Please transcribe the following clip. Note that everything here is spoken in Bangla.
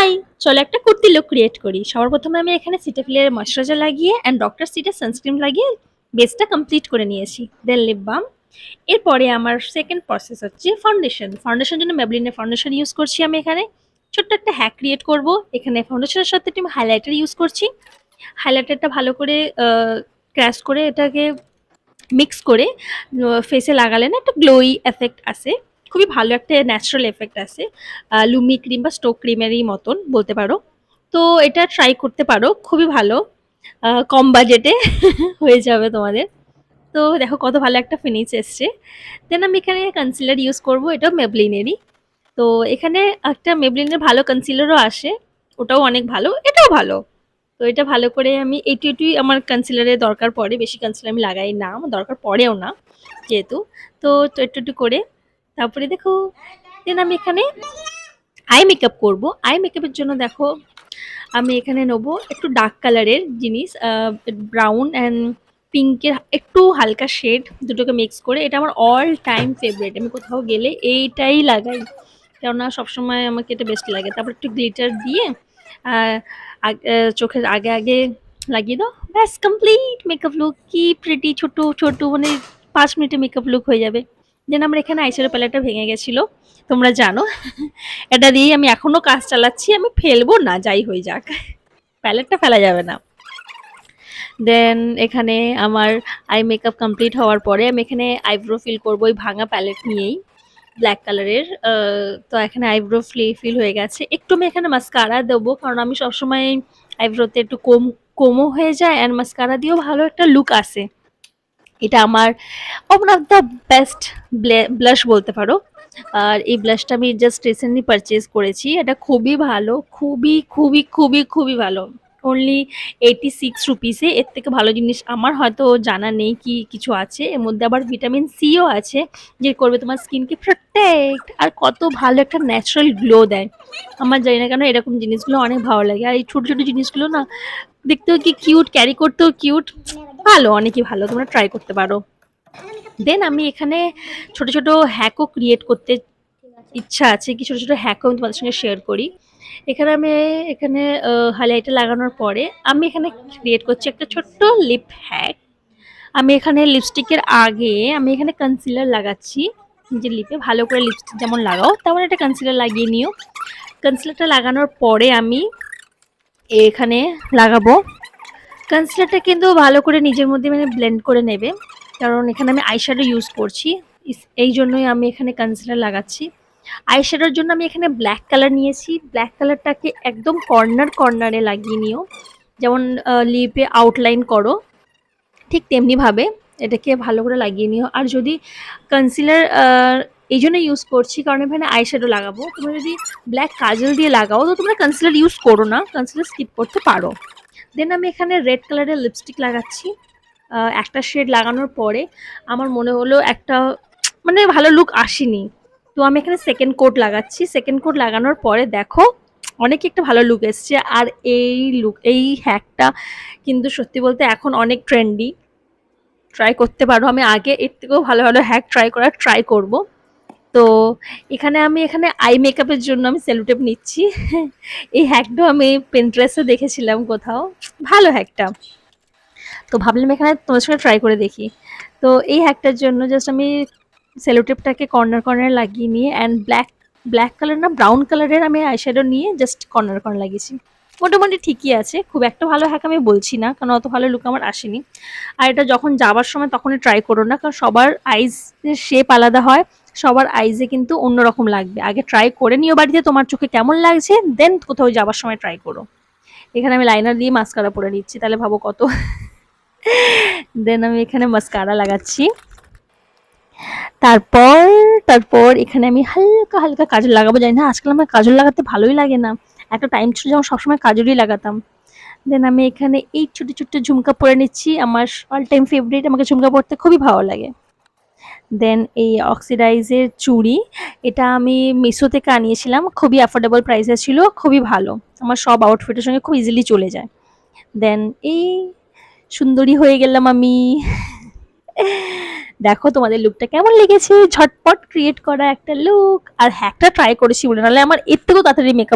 হাই, চলো একটা কুর্তি লুক ক্রিয়েট করি। সবার প্রথমে আমি এখানে সিটাফিলের ময়শ্চারাইজার লাগিয়ে অ্যান্ড ডক্টর সিটের সানস্ক্রিন লাগিয়ে বেসটা কমপ্লিট করে নিয়েছি। দেন লিপ বাম। এরপরে আমার সেকেন্ড প্রসেস হচ্ছে ফাউন্ডেশন। ফাউন্ডেশন জন্য মেবলিনের ফাউন্ডেশন ইউজ করছি আমি এখানে। ছোট্ট একটা হ্যাক ক্রিয়েট করব। এখানে ফাউন্ডেশনের সাথে আমি হাইলাইটার ইউজ করছি। হাইলাইটারটা ভালো করে ক্র্যাশ করে এটাকে মিক্স করে ফেসে লাগালে না একটা গ্লোই এফেক্ট আসে। খুবই ভালো একটা ন্যাচারাল এফেক্ট আসে। লুমি ক্রিম বা স্টোক ক্রিমেরই মতন বলতে পারো। তো এটা ট্রাই করতে পারো, খুবই ভালো। কম বাজেটে হয়ে যাবে তোমাদের। তো দেখো কত ভালো একটা ফিনিশ এসছে। দেন আমি এখানে কনসিলার ইউজ করব, এটাও মেবলিনেরই। তো এখানে একটা মেবলিনের ভালো কনসিলারও আসে, ওটাও অনেক ভালো, এটাও ভালো। তো এটা ভালো করে আমি এইটু এইটুই আমার কনসিলারের দরকার পড়ে, বেশি কনসিলার আমি লাগাই না, আমার দরকার পড়েও না যেহেতু। তো একটু একটু করে তারপরে দেখো। দেন আমি এখানে আই মেকআপ করব। আই মেকআপের জন্য দেখো আমি এখানে নেবো একটু ডার্ক কালারের জিনিস, ব্রাউন অ্যান্ড পিঙ্কের একটু হালকা শেড, দুটোকে মিক্স করে। এটা আমার অল টাইম ফেভারিট, আমি কোথাও গেলে এইটাই লাগাই, কেননা সবসময় আমাকে এটা বেস্ট লাগে। তারপর একটু গ্লিটার দিয়ে আহ, চোখের আগে আগে লাগিয়ে দাও, ব্যাস কমপ্লিট মেকআপ লুক। কি প্রিটি ছোট ছোট, মানে 5 মিনিটে মেকআপ লুক হয়ে যাবে। দেন আমার এখানে আইশ্যাডো প্যালেটটা ভেঙে গেছিল, তোমরা জানো। এটা দিয়েই আমি এখনো কাজ চালাচ্ছি, আমি ফেলবো না যাই হয়ে যাক, প্যালেটটা ফেলা যাবে না। দেন এখানে আমার আই মেকআপ কমপ্লিট হওয়ার পরে আমি এখানে আইব্রো ফিল করবো ওই ভাঙা প্যালেট নিয়েই, ব্ল্যাক কালারের। তো এখানে আইব্রো ফিল হয়ে গেছে। একটু আমি এখানে মাস্কারা দেবো, কারণ আমি সবসময় আইব্রোতে একটু কমও হয়ে যায়, অ্যান্ড মাস্কারা দিয়েও ভালো একটা লুক আসে। এটা আমার one of the best blush বলতে পারো। আর এই ব্লাশটা আমি জাস্ট রিসেন্টলি পারচেজ করেছি। এটা খুবই ভালো, খুবই খুবই খুবই খুবই ভালো। অনলি 86 রুপিসে এর থেকে ভালো জিনিস আমার হয়তো জানা নেই কি কিছু আছে। এর মধ্যে আবার ভিটামিন সিও আছে, যে করবে তোমার স্কিনকে প্রোটেক্ট, আর কত ভালো একটা ন্যাচারাল গ্লো দেয়। আমার জানি না কেন এরকম জিনিসগুলো অনেক ভালো লাগে। আর এই ছোট ছোট জিনিসগুলো না দেখতেও কি কিউট, ক্যারি করতেও কিউট, ভালো, অনেকই ভালো, তোমরা ট্রাই করতে পারো। দেন আমি এখানে ছোট ছোট হ্যাকও ক্রিয়েট করতে ইচ্ছা আছে, কি ছোট ছোট হ্যাকও আমি তোমাদের সঙ্গে শেয়ার করি। এখানে আমি এখানে হাইলাইটার লাগানোর পরে আমি এখানে ক্রিয়েট করছি একটা ছোট্ট লিপ হ্যাক। আমি এখানে লিপস্টিকের আগে আমি এখানে কনসিলার লাগাচ্ছি নিজের লিপে। ভালো করে লিপস্টিক যেমন লাগাও তেমন একটা কনসিলার লাগিয়ে নিও। কনসিলারটা লাগানোর পরে আমি এখানে লাগাবো। কনসিলারটা কিন্তু ভালো করে নিজের মধ্যে মানে ব্লেন্ড করে নেবে, কারণ এখানে আমি আইশ্যাডো ইউজ করছি। এই জন্যই আমি এখানে কনসিলার লাগাচ্ছি। আইশ্যাডোর জন্য আমি এখানে ব্ল্যাক কালার নিয়েছি। ব্ল্যাক কালারটাকে একদম কর্নারে লাগিয়ে নিও, যেমন লিপে আউটলাইন করো ঠিক তেমনিভাবে এটাকে ভালো করে লাগিয়ে নিও। আর যদি কনসিলার এই জন্য ইউজ করছি কারণ এখানে আইশ্যাডো লাগাবো, তোমরা যদি ব্ল্যাক কাজল দিয়ে লাগাও তো তোমরা কনসিলার ইউজ করো না, কনসিলার স্কিপ করতে পারো। দেন আমি এখানে রেড কালারের লিপস্টিক লাগাচ্ছি। একটা শেড লাগানোর পরে আমার মনে হলো একটা মানে ভালো লুক আসেনি, তো আমি এখানে সেকেন্ড কোট লাগাচ্ছি। সেকেন্ড কোট লাগানোর পরে দেখো অনেক একটা ভালো লুক এসছে। আর এই হ্যাকটা কিন্তু সত্যি বলতে এখন অনেক ট্রেন্ডি, ট্রাই করতে পারো। আমি আগে এর থেকেও ভালো ভালো হ্যাক ট্রাই করব। তো এখানে আই মেকআপের জন্য আমি সেলোটেপ নিচ্ছি। এই হ্যাকটাও আমি পিন্টারেস্টে দেখেছিলাম কোথাও, ভালো হ্যাকটা। তো ভাবলাম এখানে তোমাদের সঙ্গে ট্রাই করে দেখি। তো এই হ্যাকটার জন্য জাস্ট আমি সেলোটেপটাকে কর্নার লাগিয়ে নিয়ে অ্যান্ড ব্ল্যাক কালার না ব্রাউন কালারের আমি আইশ্যাডো নিয়ে জাস্ট কর্নার লাগিয়েছি। মোটামুটি ঠিকই আছে, খুব একটা ভালো হ্যাক আমি বলছি না, কারণ অত ভালো লুক আমার আসেনি। আর এটা যখন যাবার সময় তখনই ট্রাই করো না, কারণ সবার আইজ শেপ আলাদা হয়, সবার আইজে কিন্তু অন্যরকম লাগবে। আগে ট্রাই করে নিও বাড়িতে তোমার চোখে কেমন লাগছে, দেন কোথাও যাবার সময় ট্রাই করো। এখানে আমি লাইনার দিয়ে মাস্কারা পরে নিচ্ছি, তাহলে ভাবো কত। দেন আমি এখানে মাস্কারা লাগাচ্ছি। তারপর তারপর এখানে আমি হালকা হালকা কাজল লাগাবো। জানি না আজকাল আমার কাজল লাগাতে ভালোই লাগে না, একটা টাইম ছিল যখন সবসময় কাজলই লাগাতাম। দেন আমি এখানে এই ছোট ছোট ঝুমকা পরে নিচ্ছি, আমার অল টাইম ফেভারিট, আমাকে ঝুমকা পরতে খুবই ভালো লাগে। দেন এই অক্সিডাইজের চুড়ি, এটা আমি মিশো থেকে আনিয়েছিলাম, খুবই অ্যাফোর্ডেবল প্রাইসে ছিল, খুবই ভালো, আমার সব আউটফিটের সঙ্গে খুব ইজিলি চলে যায়। দেন এই সুন্দরী হয়ে গেলাম আমি। দেখো তোমাদের লুকটা কেমন লেগেছে, ঝটপট ক্রিয়েট করা একটা লুক। আর হ্যাকটা ট্রাই করেছি বলে, নাহলে আমার এর থেকেও তাড়াতাড়ি মেকআপ